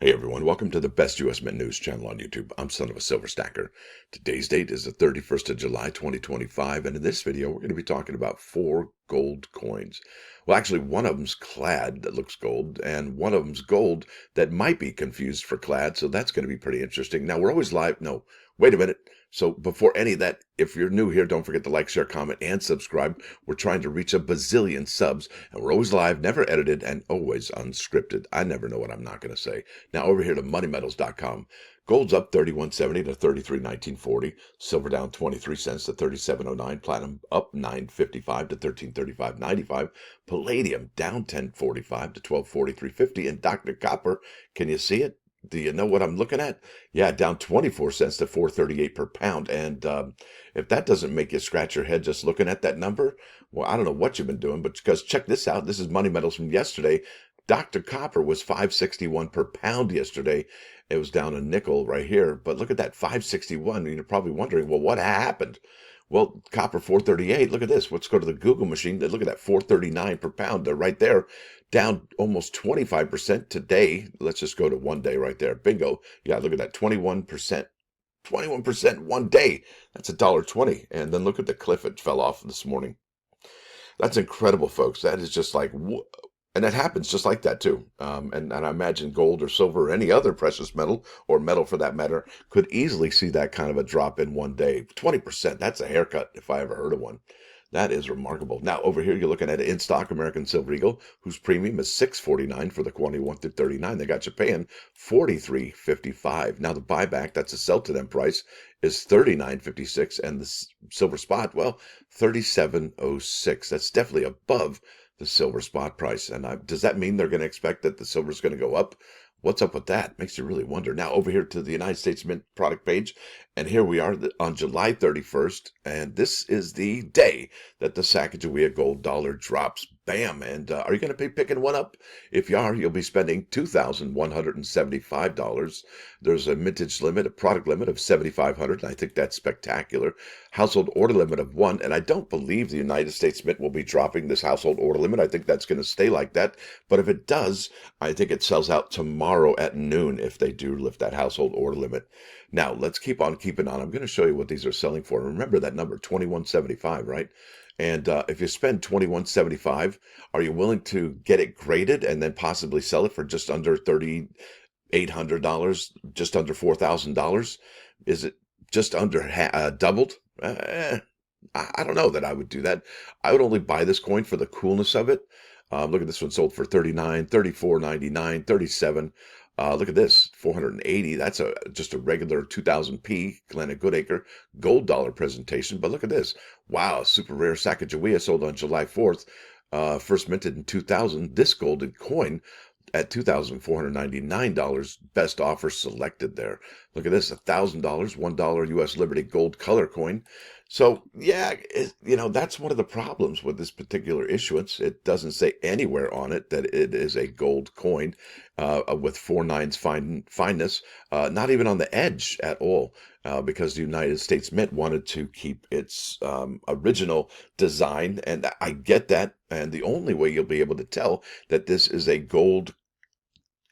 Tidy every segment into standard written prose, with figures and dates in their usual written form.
Hey everyone, welcome to the best U.S. Mint news channel on YouTube. I'm Son of a Silver Stacker. Today's date is the 31st of July, 2025, and in this video we're going to be talking about 4 gold coins. Well, actually, one of them's clad that looks gold, and one of them's gold that might be confused for clad, so that's going to be pretty interesting. Now, we're always live. No, wait a minute. So before any of that, if you're new here, don't forget to like, share, comment, and subscribe. We're trying to reach a bazillion subs, and we're always live, never edited, and always unscripted. I never know what I'm not going to say. Now over here to moneymetals.com. Gold's up 31.70 to 33.1940. Silver down 23 cents to 37.09. Platinum up 9.55 to 13.35.95. Palladium down 10.45 to 12.43.50. And Dr. Copper, can you see it? Do you know what I'm looking at? Yeah, down 24 cents to 4.38 per pound. And if that doesn't make you scratch your head just looking at that number, well, I don't know what you've been doing, but because check this out. This is Money Metals from yesterday. Dr. Copper was 5.61 per pound yesterday. It was down a nickel right here, but look at that 5.61. You're probably wondering, well, what happened? Well, copper 4.38. Look at this. Let's go to the Google machine. Look at that 4.39 per pound. They're right there, down almost 25% today. Let's just go to one day right there. Bingo. Yeah, look at that 21%. 21% one day. That's $1.20. And then look at the cliff it fell off this morning. That's incredible, folks. That is just like, and that happens just like that too. And I imagine gold or silver or any other precious metal, or metal for that matter, could easily see that kind of a drop in one day. 20%, that's a haircut if I ever heard of one. That is remarkable. Now, over here, you're looking at an in-stock American Silver Eagle, whose premium is $6.49 for the quantity 1 through 39. They got you paying $43.55. Now, the buyback, that's a sell to them price, is $39.56, and the silver spot, well, $37.06. That's definitely above the silver spot price. And does that mean they're going to expect that the silver is going to go up? What's up with that? Makes you really wonder. Now over here to the United States Mint product page, and here we are on July 31st, and this is the day that the Sacagawea gold dollar drops. Bam! And are you going to be picking one up? If you are, you'll be spending $2,175. There's a mintage limit, a product limit of 7,500, and I think that's spectacular. Household order limit of 1, and I don't believe the United States Mint will be dropping this household order limit. I think that's going to stay like that. But if it does, I think it sells out tomorrow at noon if they do lift that household order limit. Now, let's keep on keeping on. I'm going to show you what these are selling for. Remember that number, 2175, right? And if you spend $21.75, are you willing to get it graded and then possibly sell it for just under $3,800, just under $4,000? Is it just under doubled? I don't know that I would do that. I would only buy this coin for the coolness of it. Look at this one, sold for $39, $34.99, $37. Look at this, $480. That's just a regular 2000p Glenna Goodacre gold dollar presentation. But look at this. Wow, super rare Sacagawea sold on July 4th. First minted in 2000. This golden coin at $2,499. Best offer selected there. Look at this, $1,000, $1 U.S. Liberty gold color coin. So yeah, that's one of the problems with this particular issuance. It doesn't say anywhere on it that it is a gold coin with 4 nines fineness, not even on the edge at all, because the United States Mint wanted to keep its original design, and I get that. And the only way you'll be able to tell that this is a gold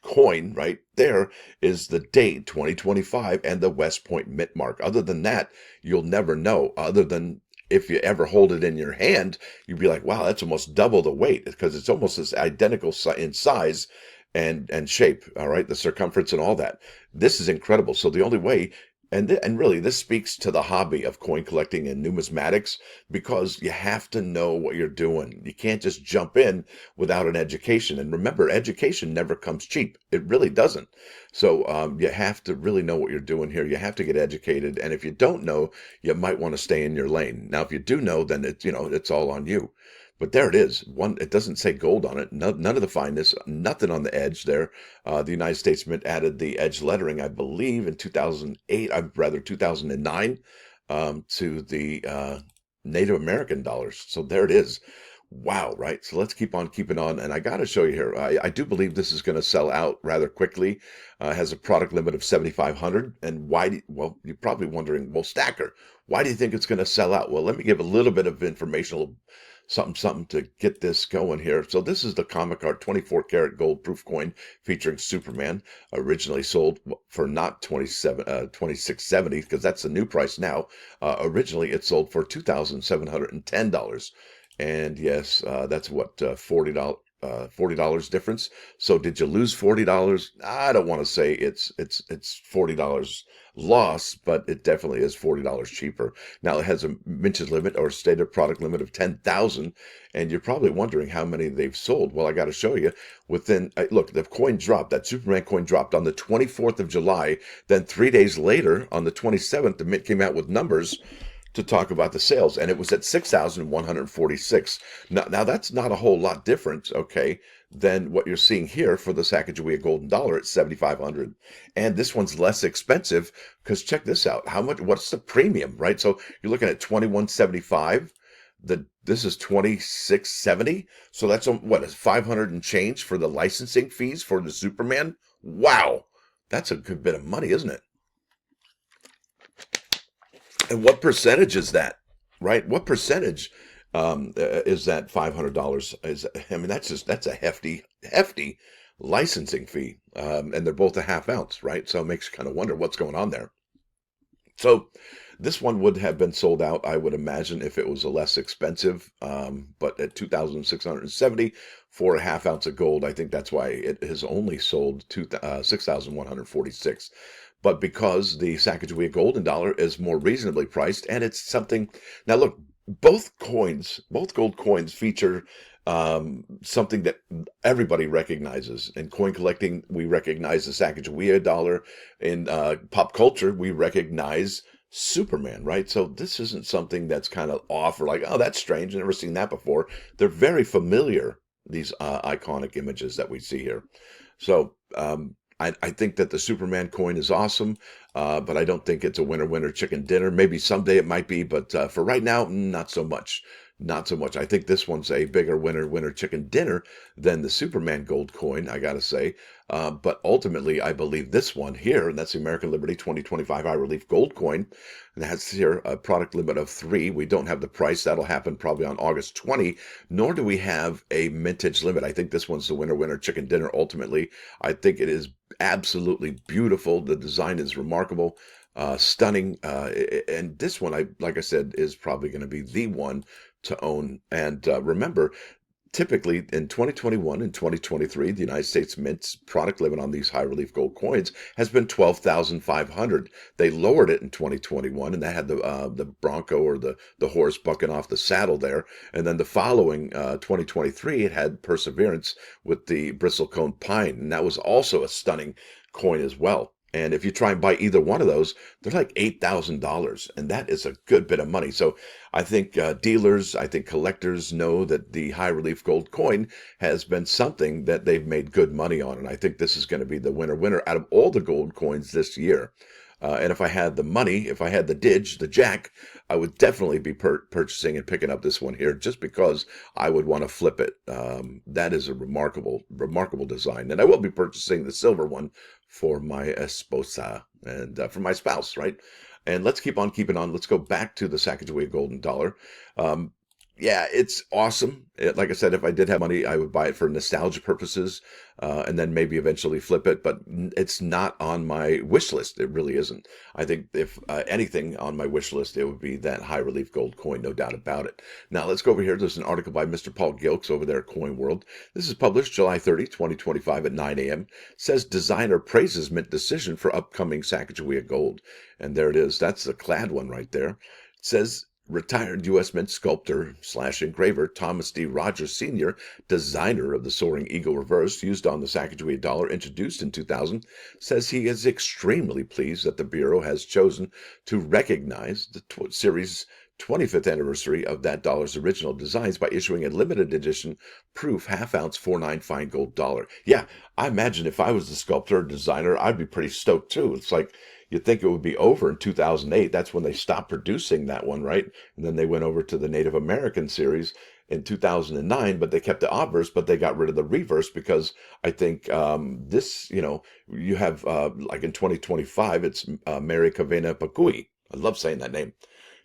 coin right there is the date 2025 and the West Point Mint mark. Other than that, you'll never know. Other than if you ever hold it in your hand, you'd be like, wow, that's almost double the weight, because it's almost as identical in size and shape. All right, the circumference and all that. This is incredible. So the only way, and really, this speaks to the hobby of coin collecting and numismatics, because you have to know what you're doing. You can't just jump in without an education. And remember, education never comes cheap. It really doesn't. So you have to really know what you're doing here. You have to get educated. And if you don't know, you might want to stay in your lane. Now, if you do know, then it's all on you. But there it is. It doesn't say gold on it. None of the fineness, nothing on the edge there. The United States Mint added the edge lettering, I believe, in 2008, rather 2009, to the Native American dollars. So there it is. Wow, right? So let's keep on keeping on. And I got to show you here. I do believe this is going to sell out rather quickly. Has a product limit of 7,500. And why? Well, you're probably wondering, well, Stacker, why do you think it's going to sell out? Well, let me give a little bit of informational something to get this going here. So this is the comic art 24 karat gold proof coin featuring Superman, originally sold for not 2670, because that's the new price now. Originally it sold for $2,710. And yes, that's what, $40 difference. So did you lose $40? I don't want to say it's $40 loss, but it definitely is $40 cheaper. Now it has a mintage limit or stated product limit of 10,000, and you're probably wondering how many they've sold. Well, I got to show you. Look, the coin dropped. That Superman coin dropped on the 24th of July. Then 3 days later, on the 27th, the Mint came out with numbers to talk about the sales, and it was at 6,146. Now that's not a whole lot different, okay, than what you're seeing here for the Sacagawea golden dollar at 7,500. And this one's less expensive because check this out. What's the premium, right? So you're looking at 21.75. This is 26.70. So that's what is 500 and change for the licensing fees for the Superman. Wow, that's a good bit of money, isn't it? And what percentage is that, right? What percentage is that $500? I mean, that's a hefty licensing fee, and they're both a half ounce, right? So it makes you kind of wonder what's going on there. So this one would have been sold out, I would imagine, if it was a less expensive, but at 2,670 for a half ounce of gold, I think that's why it has only sold 6,146. But because the Sacagawea golden dollar is more reasonably priced, and it's something. Now look, both gold coins feature something that everybody recognizes. In coin collecting, we recognize the Sacagawea dollar. In pop culture, we recognize Superman, right? So this isn't something that's kind of off or like, oh, that's strange. I've never seen that before. They're very familiar, these iconic images that we see here. So I think that the Superman coin is awesome, but I don't think it's a winner chicken dinner. Maybe someday it might be, but for right now, not so much. Not so much. I think this one's a bigger winner chicken dinner than the Superman gold coin, I gotta say. But ultimately, I believe this one here, and that's the American Liberty 2025 high relief gold coin, and that's here a product limit of 3. We don't have the price. That'll happen probably on August 20, nor do we have a mintage limit. I think this one's the winner chicken dinner ultimately. I think it is absolutely beautiful. The design is remarkable. Stunning, and this one, like I said, is probably going to be the one to own. And remember, typically in 2021 and 2023, the United States Mint's product limit on these high relief gold coins has been 12,500. They lowered it in 2021, and that had the Bronco or the horse bucking off the saddle there. And then the following 2023, it had Perseverance with the bristlecone pine, and that was also a stunning coin as well. And if you try and buy either one of those, they're like $8,000, and that is a good bit of money. So I think dealers, I think collectors know that the high relief gold coin has been something that they've made good money on, and I think this is going to be the winner out of all the gold coins this year. And if I had the money, if I had the jack, I would definitely be purchasing and picking up this one here just because I would want to flip it. That is a remarkable design. And I will be purchasing the silver one for my esposa and for my spouse, right? And let's keep on keeping on. Let's go back to the Sacagawea golden dollar. Yeah, it's awesome. Like I said, if I did have money, I would buy it for nostalgia purposes, and then maybe eventually flip it. But it's not on my wish list. It really isn't. I think if anything on my wish list, it would be that high relief gold coin, no doubt about it. Now let's go over here. There's an article by Mr. Paul Gilks over there at Coin World. This is published July 30, 2025 at 9 a.m. It says designer praises Mint decision for upcoming Sacagawea gold. And there it is. That's the clad one right there. It says, retired U.S. Mint sculptor / engraver Thomas D. Rogers Sr., designer of the Soaring Eagle Reverse used on the Sacagawea dollar introduced in 2000, says he is extremely pleased that the Bureau has chosen to recognize the series' 25th anniversary of that dollar's original designs by issuing a limited edition proof half-ounce 4.9 fine gold dollar. Yeah, I imagine if I was the sculptor or designer, I'd be pretty stoked too. It's like, you'd think it would be over in 2008. That's when they stopped producing that one, right? And then they went over to the Native American series in 2009, but they kept the obverse, but they got rid of the reverse because I think this, you have like in 2025, it's Mary Kavena Pakui. I love saying that name.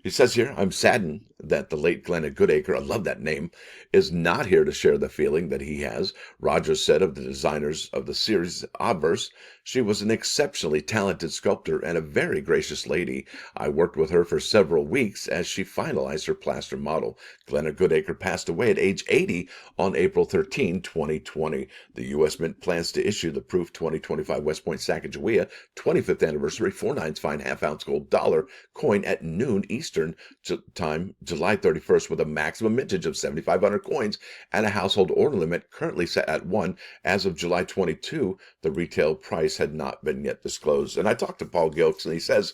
He says here, I'm saddened that the late Glenna Goodacre, I love that name, is not here to share the feeling that he has. Rogers said of the designers of the series Obverse, she was an exceptionally talented sculptor and a very gracious lady. I worked with her for several weeks as she finalized her plaster model. Glenna Goodacre passed away at age 80 on April 13, 2020. The U.S. Mint plans to issue the Proof 2025 West Point Sacagawea 25th anniversary 4/9 fine half-ounce gold dollar coin at noon Eastern time, July 31st, with a maximum mintage of 7,500 coins and a household order limit currently set at 1. As of July 22, the retail price had not been yet disclosed. And I talked to Paul Gilks, and he says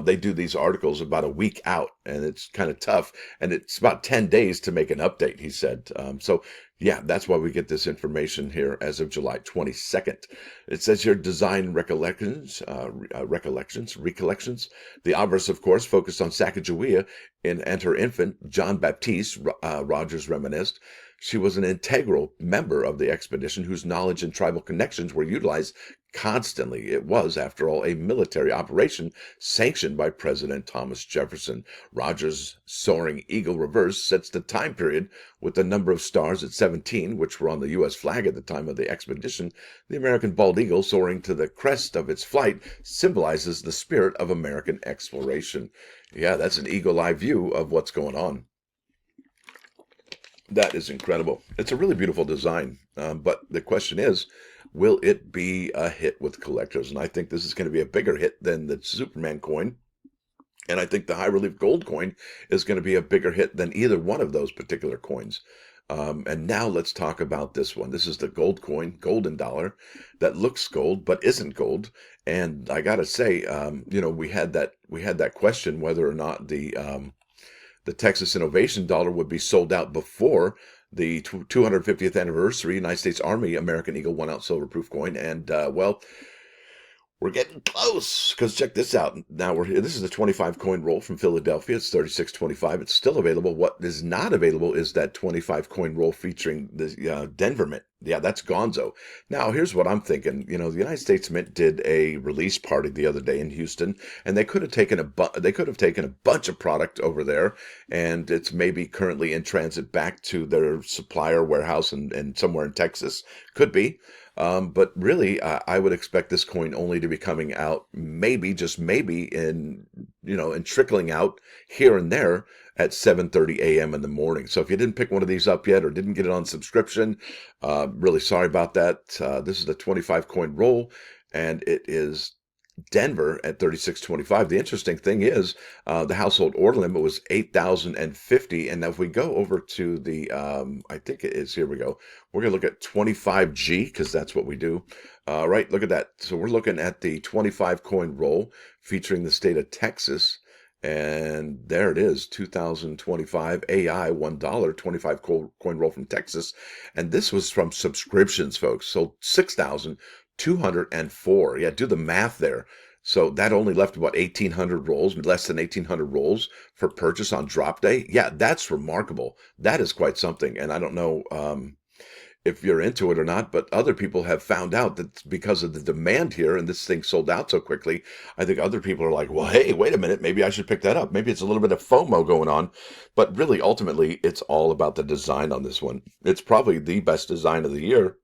they do these articles about a week out, and it's kind of tough. And it's about 10 days to make an update, he said. So yeah, that's why we get this information here as of July 22nd. It says here design recollections. The obverse, of course, focused on Sacagawea and her infant, John Baptiste, Rogers reminisced. She was an integral member of the expedition whose knowledge and tribal connections were utilized constantly. It was, after all, a military operation sanctioned by President Thomas Jefferson. Rogers' soaring eagle reverse sets the time period with the number of stars at 17, which were on the U.S. flag at the time of the expedition. The American bald eagle soaring to the crest of its flight symbolizes the spirit of American exploration. Yeah, that's an eagle-eye view of what's going on. That is incredible. It's a really beautiful design, but the question is, will it be a hit with collectors? And I think this is going to be a bigger hit than the Superman coin. And I think the high relief gold coin is going to be a bigger hit than either one of those particular coins. And now let's talk about this one. This is the gold coin, golden dollar, that looks gold but isn't gold. And I got to say, we had that question whether or not the Texas Innovation Dollar would be sold out before the 250th anniversary United States Army American Eagle 1-ounce silver proof coin. And, we're getting close, because check this out. Now we're here. This is the 25 coin roll from Philadelphia. It's 36.25. It's still available. What is not available is that 25 coin roll featuring the Denver Mint. Yeah, that's gonzo. Now, here's what I'm thinking. The United States Mint did a release party the other day in Houston, and they could have taken a bunch of product over there, and it's maybe currently in transit back to their supplier warehouse and somewhere in Texas. Could be. But really, I would expect this coin only to be coming out maybe, just maybe, and trickling out here and there at 7:30 a.m. in the morning. So if you didn't pick one of these up yet or didn't get it on subscription, really sorry about that. This is the 25 coin roll, and it is Denver at 36.25. The interesting thing is the household order limit was 8,050. And now if we go over to the, I think it is, here we go. We're going to look at 25G because that's what we do. Right, look at that. So we're looking at the 25 coin roll featuring the state of Texas. And there it is, 2025 AI $1 25 coin roll from Texas. And this was from subscriptions, folks. So 6,204. Yeah, do the math there. So that only left about 1,800 rolls, less than 1,800 rolls for purchase on drop day. Yeah, that's remarkable. That is quite something. And I don't know if you're into it or not, but other people have found out that because of the demand here and this thing sold out so quickly, I think other people are like, well, hey, wait a minute, maybe I should pick that up. Maybe it's a little bit of FOMO going on, but really, ultimately, it's all about the design on this one. It's probably the best design of the year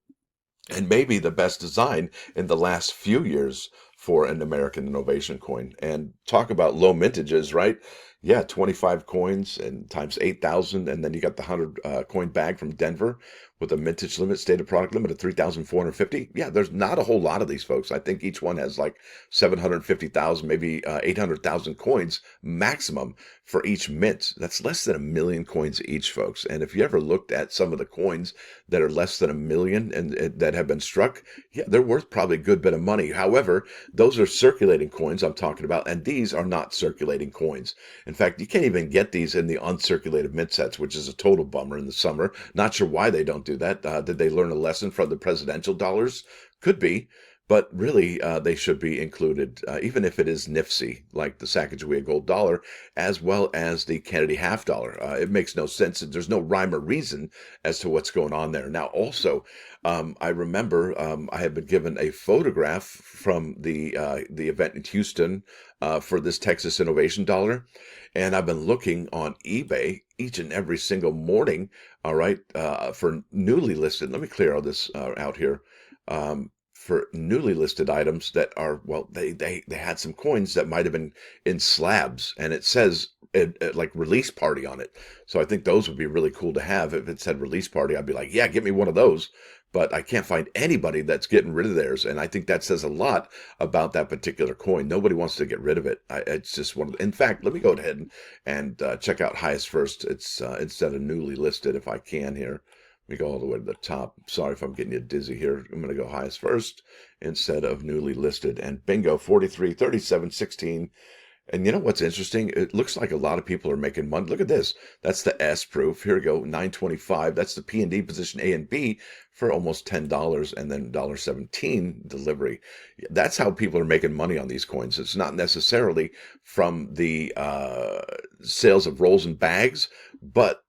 and maybe the best design in the last few years for an American innovation coin. And talk about low mintages, right? Yeah, 25 coins and times 8,000, and then you got the 100 coin bag from Denver with a mintage limit, stated product limit of 3,450. Yeah, there's not a whole lot of these, folks. I think each one has like 750,000, maybe 800,000 coins maximum for each mint. That's less than 1 million coins each, folks. And if you ever looked at some of the coins that are less than 1 million and that have been struck, yeah, they're worth probably a good bit of money. However, those are circulating coins I'm talking about, and these are not circulating coins. In fact, you can't even get these in the uncirculated mint sets, which is a total bummer in the summer. Not sure why they don't do that. Did they learn a lesson from the presidential dollars? Could be. but really they should be included, even if it is NIFC, like the Sacagawea gold dollar, as well as the Kennedy half dollar. It makes no sense. There's no rhyme or reason as to what's going on there. Now, also, I remember I had been given a photograph from the event in Houston for this Texas Innovation Dollar, and I've been looking on eBay each and every single morning. All right, for newly listed. Let me clear all this out here. For newly listed items that are, well, they had some coins that might have been in slabs, and it says like release party on it. So I think those would be really cool to have. If it said release party, I'd be like, yeah, get me one of those. But I can't find anybody that's getting rid of theirs, and I think that says a lot about that particular coin. Nobody wants to get rid of it. It's just one of the, in fact, let me go ahead and check out highest first. It's instead of newly listed, if I can here. Let me go all the way to the top. Sorry if I'm getting you dizzy here. I'm going to go highest first instead of newly listed. And bingo, 43, 37, 16. And you know what's interesting? It looks like a lot of people are making money. Look at this. That's the S proof. Here we go, 925. That's the P and D position A and B for almost $10, and then $1.17 delivery. That's how people are making money on these coins. It's not necessarily from the sales of rolls and bags, but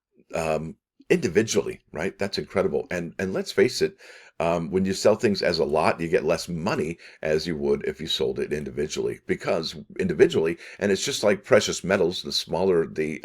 individually, right? That's incredible. And let's face it, when you sell things as a lot, you get less money as you would if you sold it individually, because individually, and it's just like precious metals, the smaller the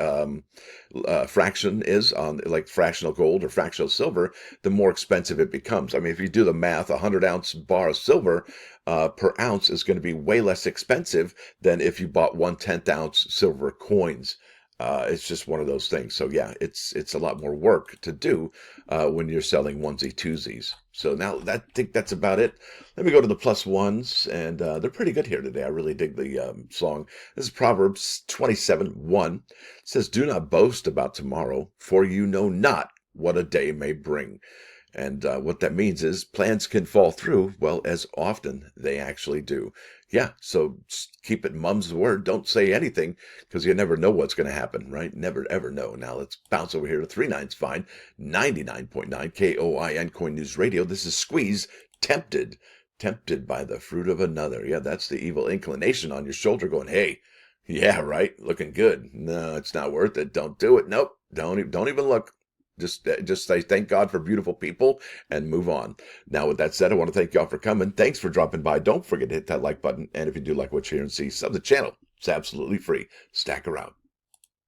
fraction is on like fractional gold or fractional silver, the more expensive it becomes. I mean, if you do the math, 100-ounce bar of silver per ounce is going to be way less expensive than if you bought 1/10-ounce silver coins. It's just one of those things. So yeah, it's a lot more work to do when you're selling onesie twosies. So now I think that's about it. Let me go to the plus ones, and they're pretty good here today. I really dig the song. This is Proverbs 27:1. It says, "Do not boast about tomorrow, for you know not what a day may bring." And what that means is plans can fall through, well, as often they actually do. Yeah, so just keep it mum's the word. Don't say anything, because you never know what's going to happen, right? Never, ever know. Now let's bounce over here to 39's Fine, 99.9 KOIN Coin News Radio. This is Squeeze, tempted by the fruit of another. Yeah, that's the evil inclination on your shoulder going, hey, yeah, right, looking good. No, it's not worth it. Don't do it. Nope, don't even look. Just say thank God for beautiful people and move on. Now, with that said, I want to thank y'all for coming. Thanks for dropping by. Don't forget to hit that like button. And if you do like what you hear and see, sub the channel. It's absolutely free. Stacker out.